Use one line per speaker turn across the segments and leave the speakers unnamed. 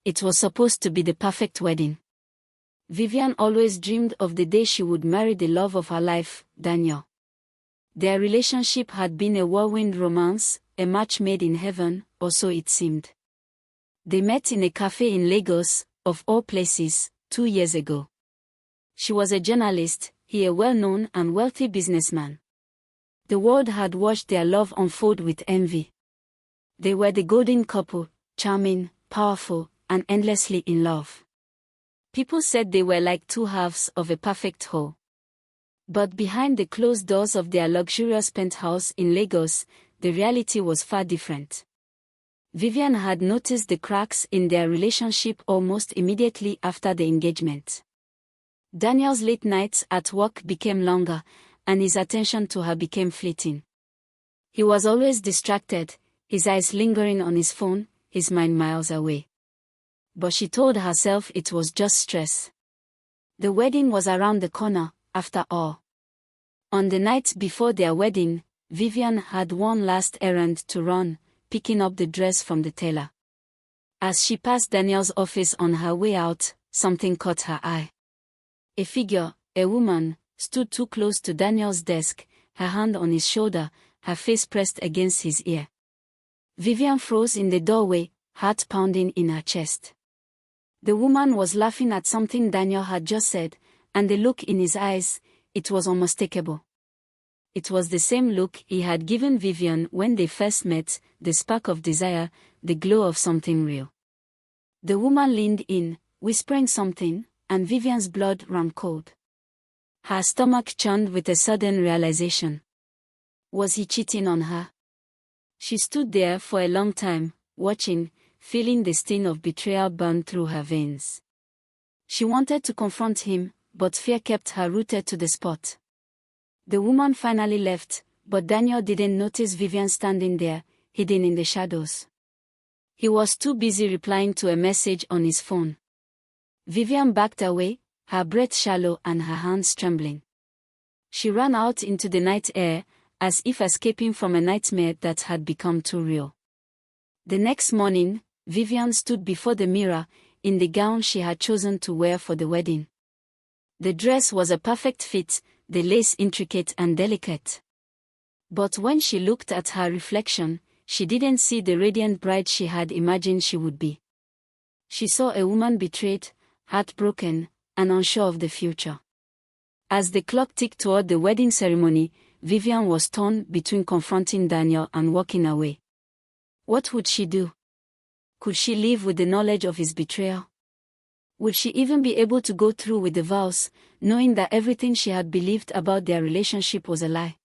It was supposed to be the perfect wedding. Vivian always dreamed of the day she would marry the love of her life, Daniel. Their relationship had been a whirlwind romance, a match made in heaven, or so it seemed. They met in a cafe in Lagos, of all places, 2 years ago. She was a journalist, he a well-known and wealthy businessman. The world had watched their love unfold with envy. They were the golden couple, charming, powerful, and endlessly in love. People said they were like two halves of a perfect whole. But behind the closed doors of their luxurious penthouse in Lagos, the reality was far different. Vivian had noticed the cracks in their relationship almost immediately after the engagement. Daniel's late nights at work became longer, and his attention to her became fleeting. He was always distracted, his eyes lingering on his phone, his mind miles away. But she told herself it was just stress. The wedding was around the corner, after all. On the night before their wedding, Vivian had one last errand to run, picking up the dress from the tailor. As she passed Daniel's office on her way out, something caught her eye. A figure, a woman, stood too close to Daniel's desk, her hand on his shoulder, her face pressed against his ear. Vivian froze in the doorway, heart pounding in her chest. The woman was laughing at something Daniel had just said, and the look in his eyes, it was unmistakable. It was the same look he had given Vivian when they first met, the spark of desire, the glow of something real. The woman leaned in, whispering something, and Vivian's blood ran cold. Her stomach churned with a sudden realization. Was he cheating on her? She stood there for a long time, watching, feeling the sting of betrayal burn through her veins. She wanted to confront him, but fear kept her rooted to the spot. The woman finally left, but Daniel didn't notice Vivian standing there, hidden in the shadows. He was too busy replying to a message on his phone. Vivian backed away, her breath shallow and her hands trembling. She ran out into the night air, as if escaping from a nightmare that had become too real. The next morning, Vivian stood before the mirror, in the gown she had chosen to wear for the wedding. The dress was a perfect fit, the lace intricate and delicate. But when she looked at her reflection, she didn't see the radiant bride she had imagined she would be. She saw a woman betrayed, heartbroken, and unsure of the future. As the clock ticked toward the wedding ceremony, Vivian was torn between confronting Daniel and walking away. What would she do? Could she live with the knowledge of his betrayal? Would she even be able to go through with the vows, knowing that everything she had believed about their relationship was a lie?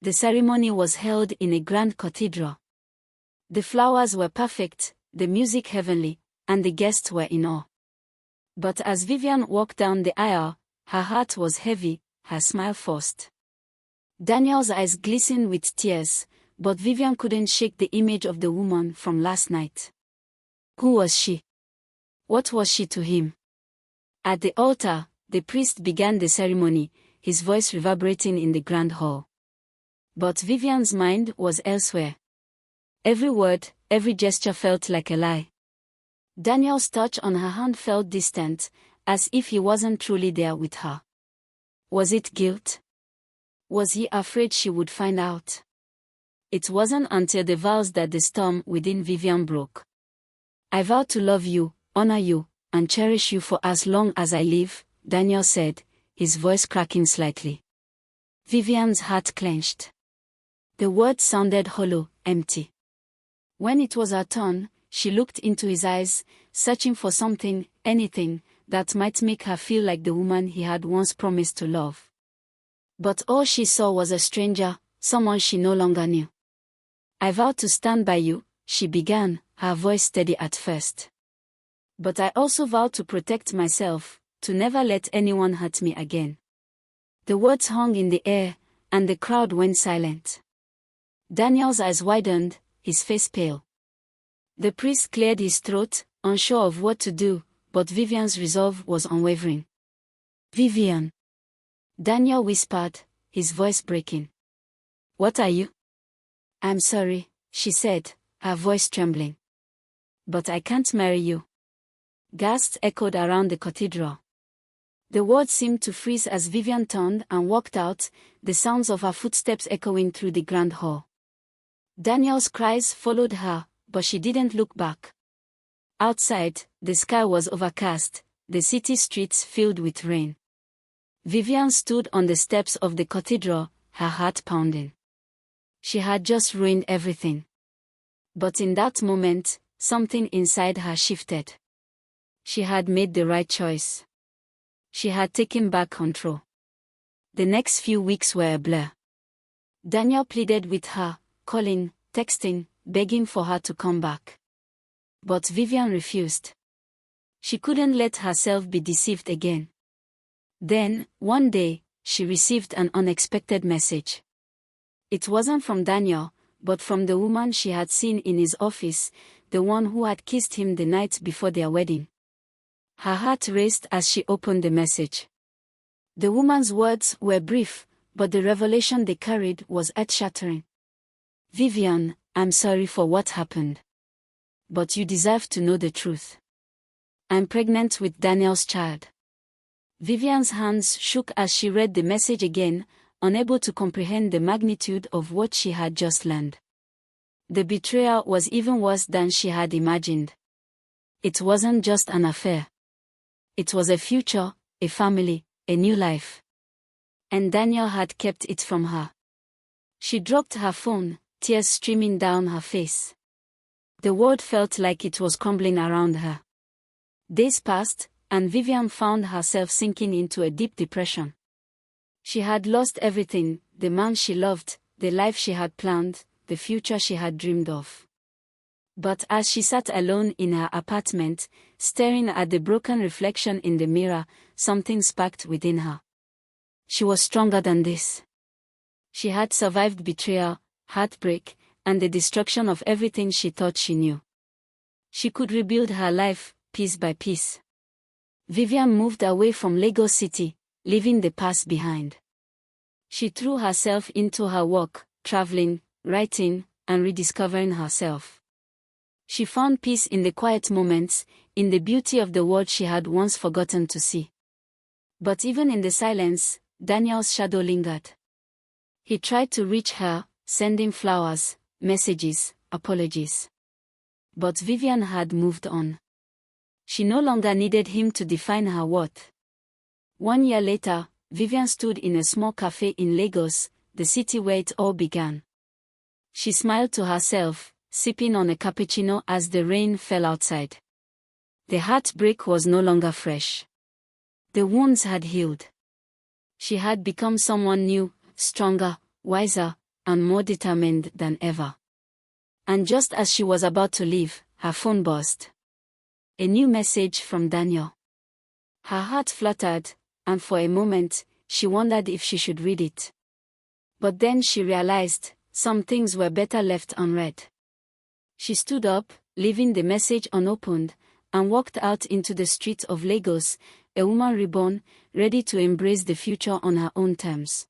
The ceremony was held in a grand cathedral. The flowers were perfect, the music heavenly, and the guests were in awe. But as Vivian walked down the aisle, her heart was heavy, her smile forced. Daniel's eyes glistened with tears, but Vivian couldn't shake the image of the woman from last night. Who was she? What was she to him? At the altar, the priest began the ceremony, his voice reverberating in the grand hall. But Vivian's mind was elsewhere. Every word, every gesture felt like a lie. Daniel's touch on her hand felt distant, as if he wasn't truly there with her. Was it guilt? Was he afraid she would find out? It wasn't until the vows that the storm within Vivian broke. I vow to love you, honor you, and cherish you for as long as I live, Daniel said, his voice cracking slightly. Vivian's heart clenched. The words sounded hollow, empty. When it was her turn, she looked into his eyes, searching for something, anything, that might make her feel like the woman he had once promised to love. But all she saw was a stranger, someone she no longer knew. I vow to stand by you, she began, her voice steady at first. But I also vow to protect myself, to never let anyone hurt me again. The words hung in the air, and the crowd went silent. Daniel's eyes widened, his face pale. The priest cleared his throat, unsure of what to do, but Vivian's resolve was unwavering. Vivian. Daniel whispered, his voice breaking. What are you? I'm sorry, she said, her voice trembling. But I can't marry you. Gasps echoed around the cathedral. The world seemed to freeze as Vivian turned and walked out, the sounds of her footsteps echoing through the grand hall. Daniel's cries followed her, but she didn't look back. Outside, the sky was overcast, the city streets filled with rain. Vivian stood on the steps of the cathedral, her heart pounding. She had just ruined everything. But in that moment, something inside her shifted. She had made the right choice. She had taken back control. The next few weeks were a blur. Daniel pleaded with her, calling, texting, begging for her to come back. But Vivian refused. She couldn't let herself be deceived again. Then, one day, she received an unexpected message. It wasn't from Daniel, but from the woman she had seen in his office, the one who had kissed him the night before their wedding. Her heart raced as she opened the message. The woman's words were brief, but the revelation they carried was earth-shattering. "Vivian, I'm sorry for what happened. But you deserve to know the truth. I'm pregnant with Daniel's child." Vivian's hands shook as she read the message again, unable to comprehend the magnitude of what she had just learned. The betrayal was even worse than she had imagined. It wasn't just an affair. It was a future, a family, a new life. And Daniel had kept it from her. She dropped her phone, tears streaming down her face. The world felt like it was crumbling around her. Days passed, and Vivian found herself sinking into a deep depression. She had lost everything: the man she loved, the life she had planned, the future she had dreamed of. But as she sat alone in her apartment, staring at the broken reflection in the mirror, something sparked within her. She was stronger than this. She had survived betrayal, heartbreak, and the destruction of everything she thought she knew. She could rebuild her life, piece by piece. Vivian moved away from Lagos City, leaving the past behind. She threw herself into her work, traveling, writing, and rediscovering herself. She found peace in the quiet moments, in the beauty of the world she had once forgotten to see. But even in the silence, Daniel's shadow lingered. He tried to reach her, sending flowers, messages, apologies. But Vivian had moved on. She no longer needed him to define her worth. 1 year later, Vivian stood in a small cafe in Lagos, the city where it all began. She smiled to herself, sipping on a cappuccino as the rain fell outside. The heartbreak was no longer fresh. The wounds had healed. She had become someone new, stronger, wiser, and more determined than ever. And just as she was about to leave, her phone buzzed. A new message from Daniel. Her heart fluttered, and for a moment, she wondered if she should read it. But then she realized, some things were better left unread. She stood up, leaving the message unopened, and walked out into the streets of Lagos, a woman reborn, ready to embrace the future on her own terms.